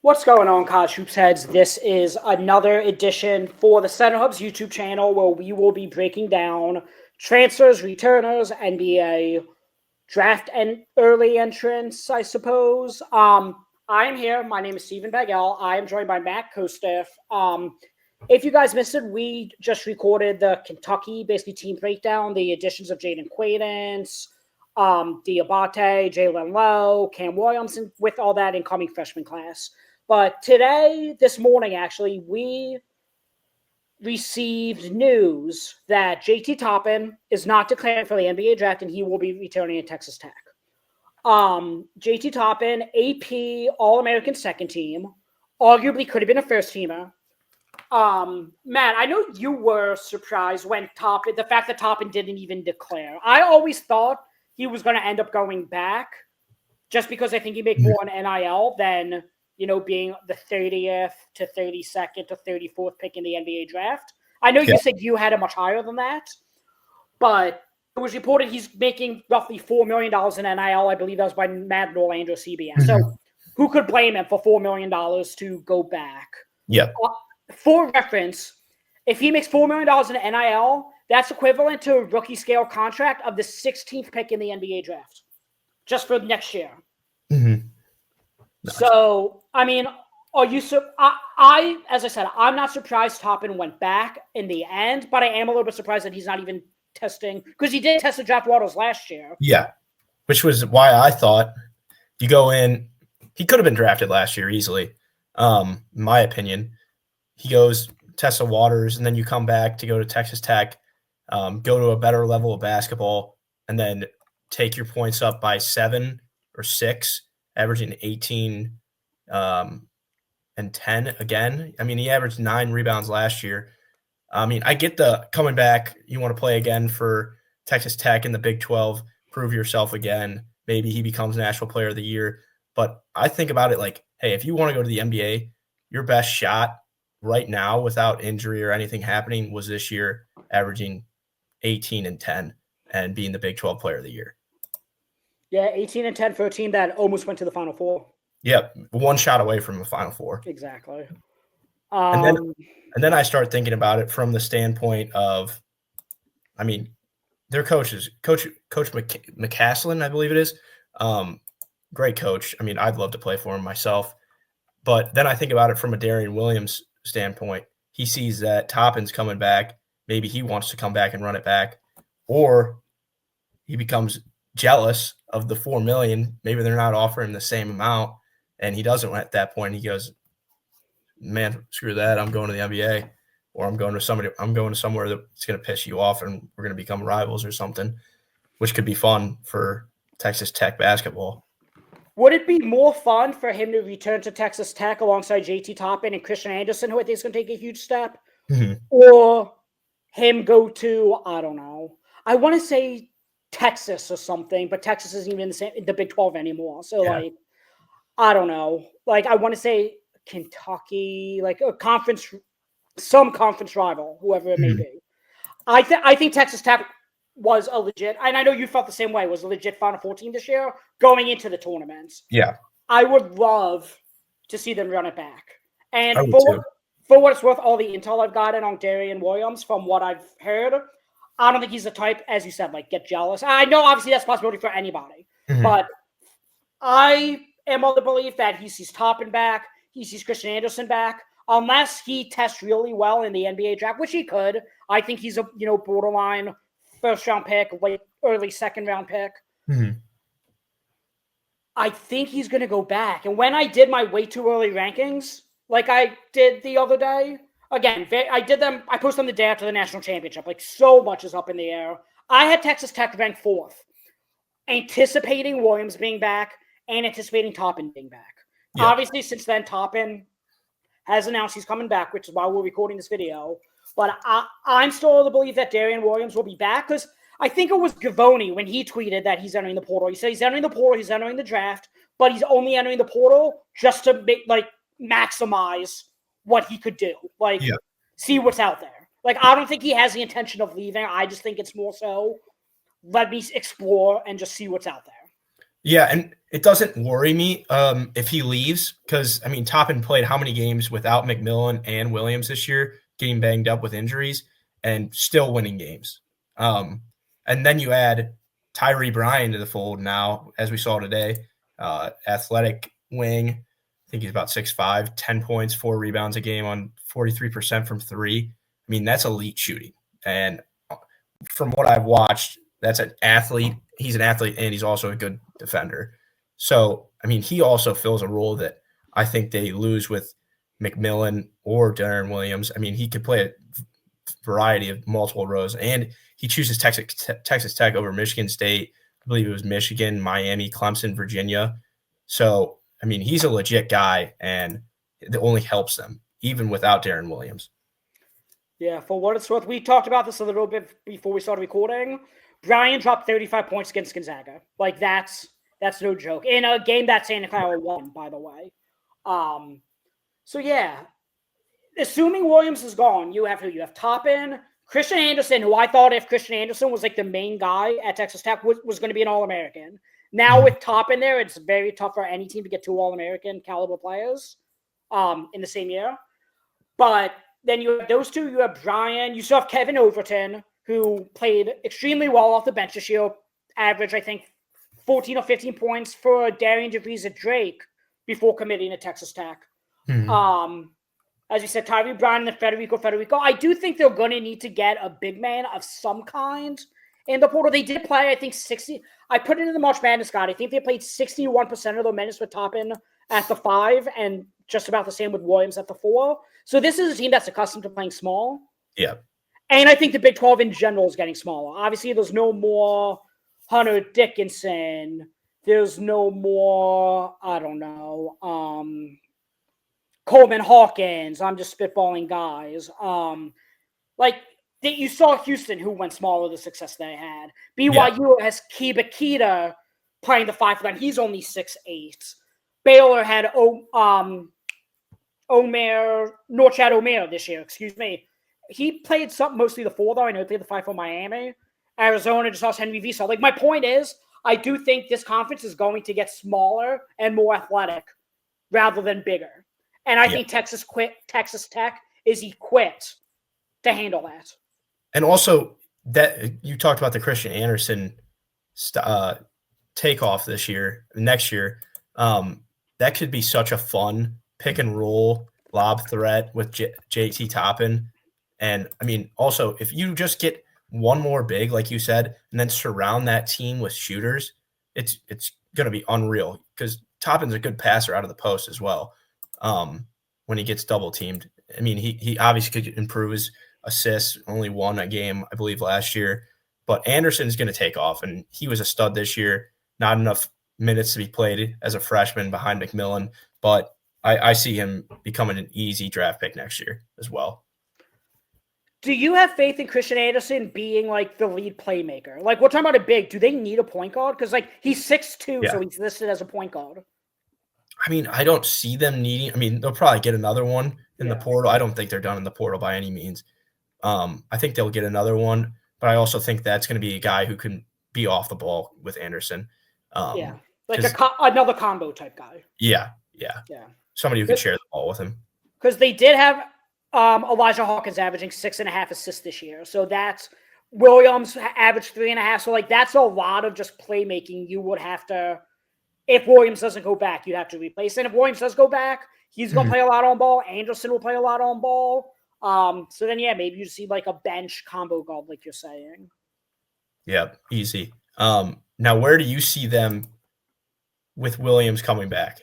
What's going on, college hoops heads? This is another edition for the Center Hubs YouTube channel where we will be breaking down transfers, returners, NBA draft and early entrants, I suppose. I'm here. My name is Stephen Bagell. I am joined by Matt Kostoff. If you guys missed it, we just recorded the Kentucky basically team breakdown, the additions of Jaden Quaidance, Diabate, Jalen Lowe, Cam Williams, and with all that incoming freshman class. But this morning, actually, we received news that JT Toppin is not declaring for the NBA draft and he will be returning to Texas Tech. JT Toppin, AP All-American second team, arguably could have been a first teamer. Matt, I know you were surprised when the fact that Toppin didn't even declare. I always thought he was going to end up going back just because I think he make more on NIL than being the 30th to 32nd to 34th pick in the NBA draft. I know you said you had it much higher than that, but it was reported he's making roughly $4 million in NIL. I believe that was by Madden Orlando CBS. Mm-hmm. So who could blame him for $4 million to go back? Yeah. For reference, if he makes $4 million in NIL, that's equivalent to a rookie scale contract of the 16th pick in the NBA draft, just for next year. Mm-hmm. So, I mean, are you as I said, I'm not surprised Toppin went back in the end, but I am a little bit surprised that he's not even testing, because he did test the draft waters last year. Yeah, which was why I thought you go in. He could have been drafted last year easily, in my opinion. He goes, test the waters, and then you come back to go to Texas Tech, go to a better level of basketball, and then take your points up by 7 or 6. Averaging 18 and 10 again. I mean, he averaged 9 rebounds last year. I mean, I get the coming back. You want to play again for Texas Tech in the Big 12, prove yourself again. Maybe he becomes National Player of the Year. But I think about it like, hey, if you want to go to the NBA, your best shot right now without injury or anything happening was this year, averaging 18 and 10 and being the Big 12 Player of the Year. Yeah, 18 and 10 for a team that almost went to the Final Four. Yep, one shot away from the Final Four. Exactly. And then I start thinking about it from the standpoint of, I mean, their coaches, Coach McCaslin, I believe it is, great coach. I mean, I'd love to play for him myself. But then I think about it from a Darrion Williams standpoint. He sees that Toppin's coming back. Maybe he wants to come back and run it back. Or he becomes jealous of the $4 million. Maybe they're not offering the same amount, and he doesn't at that point. He goes, man, screw that. I'm going to the NBA, or I'm going to somewhere that's going to piss you off and we're going to become rivals or something, which could be fun for Texas Tech basketball. Would it be more fun for him to return to Texas Tech alongside JT Toppin and Christian Anderson, who I think is going to take a huge step, or him go to, I don't know, I want to say Texas or something, but Texas isn't even in the Big 12 anymore. So, I don't know. I want to say Kentucky, some conference rival, whoever it may be. I think Texas Tech was a legit, and I know you felt the same way, was a legit Final Four team this year going into the tournaments. Yeah. I would love to see them run it back. And for what it's worth, all the intel I've gotten on Darrion Williams, from what I've heard, I don't think he's the type, as you said, get jealous. I know obviously that's a possibility for anybody, but I am of the belief that he sees Toppin back, he sees Christian Anderson back, unless he tests really well in the NBA draft, which he could. I think he's a borderline first-round pick, early second-round pick. I think he's going to go back. And when I did my way too early rankings, like I did the other day, again, I posted them the day after the national championship. So much is up in the air. I had Texas Tech ranked 4th, anticipating Williams being back and anticipating Toppin being back. Yeah. Obviously, since then, Toppin has announced he's coming back, which is why we're recording this video. But I'm still of the belief that Darrion Williams will be back, because I think it was Gavoni when he tweeted that he's entering the portal. He said he's entering the portal, he's entering the draft, but he's only entering the portal just to maximize what he could do, see what's out there. I don't think he has the intention of leaving. I just think it's more so, let me explore and just see what's out there. Yeah, and it doesn't worry me if he leaves because, I mean, Toppin played how many games without McMillan and Williams this year, getting banged up with injuries and still winning games. And then you add Tyeree Bryan to the fold now, as we saw today, athletic wing. I think he's about 6'5", 10 points, 4 rebounds a game on 43% from three. I mean, that's elite shooting. And from what I've watched, that's an athlete. He's an athlete, and he's also a good defender. So, I mean, he also fills a role that I think they lose with McMillan or Darrion Williams. I mean, he could play a variety of multiple roles, and he chooses Texas Tech over Michigan State. I believe it was Michigan, Miami, Clemson, Virginia. So, I mean, he's a legit guy, and it only helps them, even without Darrion Williams. Yeah, for what it's worth, we talked about this a little bit before we started recording. Bryan dropped 35 points against Gonzaga. Like, that's no joke. In a game that Santa Clara won, by the way. So, yeah. Assuming Williams is gone, you have Toppin, Christian Anderson, who I thought if Christian Anderson was like the main guy at Texas Tech was going to be an All-American. Now with Toppin there, it's very tough for any team to get 2 All-American caliber players in the same year. But then you have those two. You have Bryan. You still have Kevin Overton, who played extremely well off the bench this year. Averaged, I think, 14 or 15 points for Darian DeVries at Drake before committing to Texas Tech. As you said, Tyeree Bryan and Federico. I do think they're going to need to get a big man of some kind in the portal. They did play, I think, 60. I put it in the March Madness guide. I think they played 61% of the minutes with Toppin at the 5 and just about the same with Williams at the 4. So this is a team that's accustomed to playing small. Yeah. And I think the Big 12 in general is getting smaller. Obviously, there's no more Hunter Dickinson. There's no more, I don't know, Coleman Hawkins. I'm just spitballing guys. You saw Houston, who went smaller, the success they had. BYU has Kiba Keita playing the 5 for them. He's only 6'8". Baylor had Norchad Omer this year. Excuse me. He played mostly the 4, though. I know he played the 5 for Miami. Arizona just lost Henry Visa. Like, my point is, I do think this conference is going to get smaller and more athletic rather than bigger. And I think Texas Tech is equipped to handle that. And also, that you talked about the Christian Anderson takeoff next year. That could be such a fun pick and roll lob threat with JT Toppin. And I mean, also, if you just get one more big, like you said, and then surround that team with shooters, it's going to be unreal because Toppin's a good passer out of the post as well. When he gets double teamed, I mean, he obviously could improve his assists, only won a game, I believe, last year. But Anderson's going to take off, and he was a stud this year. Not enough minutes to be played as a freshman behind McMillan, but I see him becoming an easy draft pick next year as well. Do you have faith in Christian Anderson being like the lead playmaker? Like, we're talking about a big. Do they need a point guard? Because like he's 6'2", so he's listed as a point guard. I mean, I don't see them needing. I mean, they'll probably get another one in the portal. I don't think they're done in the portal by any means. I think they'll get another one, but I also think that's going to be a guy who can be off the ball with Anderson. Like another combo type guy. Yeah. Somebody who can share the ball with him. Because they did have Elijah Hawkins averaging 6.5 assists this year. So that's Williams averaged 3.5. So like that's a lot of just playmaking you would have to. If Williams doesn't go back, you'd have to replace. And if Williams does go back, he's going to play a lot on ball. Anderson will play a lot on ball. So then, maybe you see like a bench combo guard, like you're saying. Yeah, easy. Now, where do you see them with Williams coming back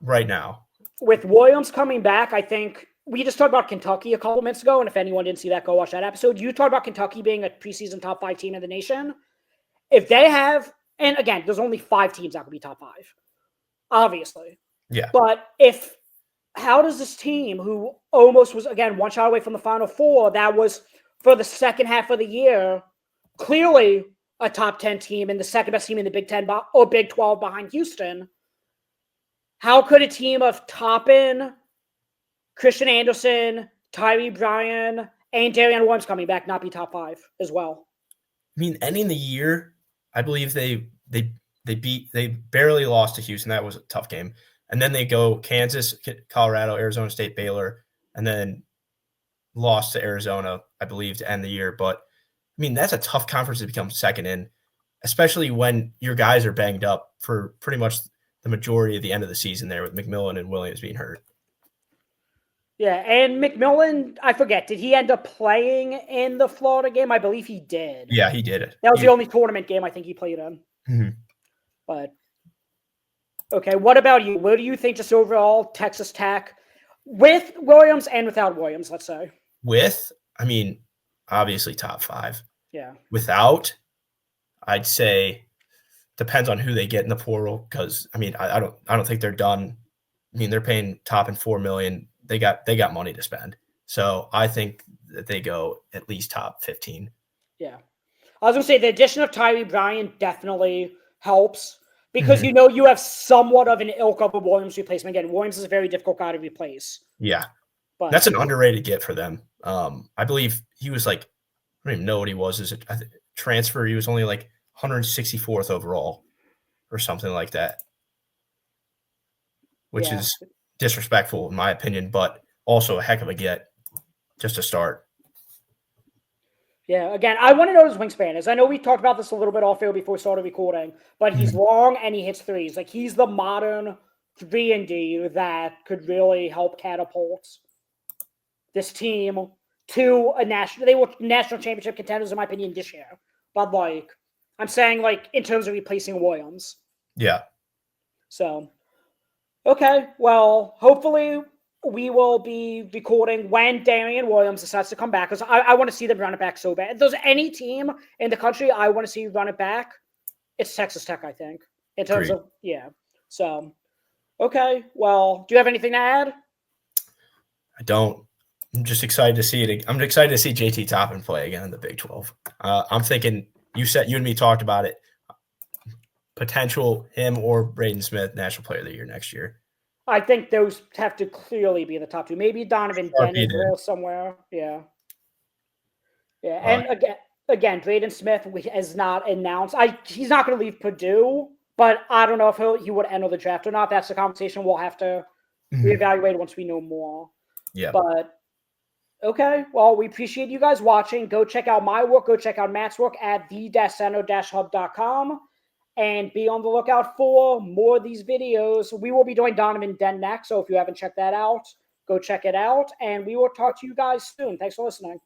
right now? With Williams coming back, I think we just talked about Kentucky a couple minutes ago. And if anyone didn't see that, go watch that episode. You talked about Kentucky being a preseason top 5 team in the nation. If they have, and again, there's only 5 teams that could be top 5, obviously. Yeah. But how does this team, who almost was, again, one shot away from the Final Four, that was for the second half of the year, clearly a top 10 team and the second best team in the Big 10 or Big 12 behind Houston, how could a team of Toppin, Christian Anderson, Tyeree Bryan, and Darrion Williams coming back not be top 5 as well? I mean, ending the year, I believe they They barely lost to Houston. That was a tough game. And then they go Kansas, Colorado, Arizona State, Baylor, and then lost to Arizona, I believe, to end the year. But I mean, that's a tough conference to become second in, especially when your guys are banged up for pretty much the majority of the end of the season there with McMillan and Williams being hurt. Yeah, and McMillan, I forget, did he end up playing in the Florida game? I believe he did. Yeah, he did it. That was the only tournament game I think he played in. Mm-hmm. But, okay, what about you? Where do you think just overall Texas Tech, with Williams and without Williams, let's say? With, I mean, obviously top 5. Yeah. Without, I'd say depends on who they get in the portal because, I mean, I don't think they're done. I mean, they're paying Toppin $4 million. They got money to spend. So I think that they go at least top 15. Yeah. I was going to say the addition of Tyeree Bryan definitely helps because, you have somewhat of an ilk of a Williams replacement. Again, Williams is a very difficult guy to replace. Yeah. But that's an underrated get for them. I believe he was like, I don't even know what he was as a transfer. He was only like 164th overall or something like that, which is disrespectful in my opinion, but also a heck of a get just to start. Yeah, again, I want to know what his wingspan is. I know we talked about this a little bit off air before we started recording, but he's long and he hits threes. Like, he's the modern 3-and-D that could really help catapult this team to a national. They were national championship contenders, in my opinion, this year. But, like, I'm saying, like, in terms of replacing Williams. Yeah. So, okay, well, hopefully we will be recording when Darrion Williams decides to come back because I want to see them run it back so bad. If there's any team in the country I want to see run it back, it's Texas Tech, I think, in terms of, yeah. So, okay, well, do you have anything to add? I don't. I'm just excited to see it. I'm excited to see JT Toppin play again in the Big 12. I'm thinking you and me talked about it. Potential him or Braden Smith, National Player of the Year next year. I think those have to clearly be the top 2. Maybe Donovan Bennett or somewhere. Yeah. Yeah. And again, Braden Smith is not announced. He's not going to leave Purdue, but I don't know if he would enter the draft or not. That's the conversation we'll have to reevaluate once we know more. Yeah. But okay. Well, we appreciate you guys watching. Go check out my work. Go check out Matt's work at the-center-hub.com. And be on the lookout for more of these videos. We will be doing Donovan Den next, so if you haven't checked that out, go check it out. And we will talk to you guys soon. Thanks for listening.